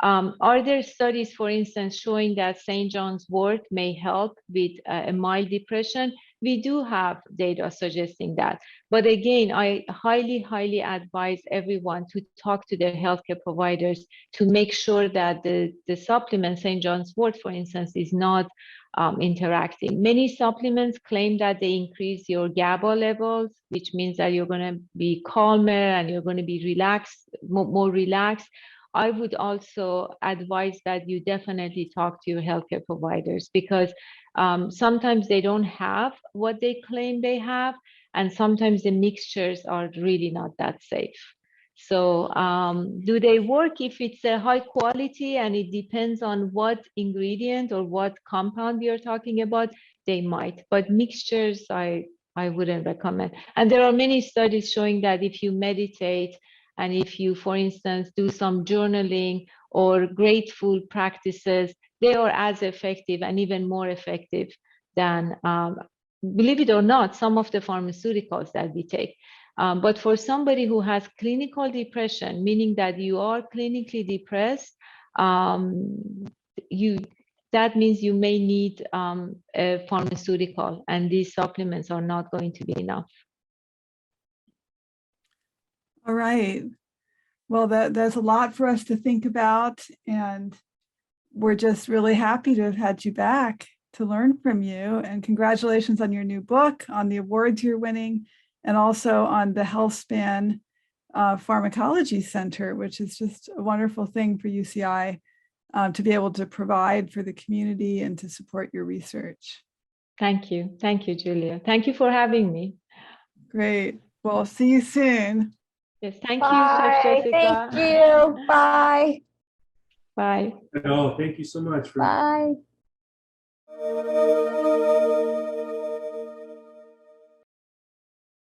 Are there studies, for instance, showing that St. John's wort may help with a mild depression? we do have data suggesting that. But again, I highly advise everyone to talk to their healthcare providers to make sure that the supplement, St. John's wort, for instance, is not interacting. Many supplements claim that they increase your GABA levels, which means that you're going to be calmer and you're going to be relaxed, more relaxed. I would also advise that you definitely talk to your healthcare providers, because sometimes they don't have what they claim they have, and sometimes the mixtures are really not that safe. So do they work if it's a high quality and it depends on what ingredient or what compound we are talking about? They might, but mixtures, I wouldn't recommend. And there are many studies showing that if you meditate and if you, for instance, do some journaling or grateful practices, they are as effective and even more effective than, believe it or not, some of the pharmaceuticals that we take. But for somebody who has clinical depression, meaning that you are clinically depressed, that means you may need a pharmaceutical, and these supplements are not going to be enough. All right. Well, there's a lot for us to think about, and we're just really happy to have had you back to learn from you. And congratulations on your new book, on the awards you're winning, and also on the Healthspan Pharmacology Center, which is just a wonderful thing for UCI to be able to provide for the community and to support your research. Thank you. Thank you, Julia. Thank you for having me. Great. Well, see you soon. Yes, thank Bye. you, Chef Jessica. Thank you. Bye. Bye. Oh, thank you so much for Bye.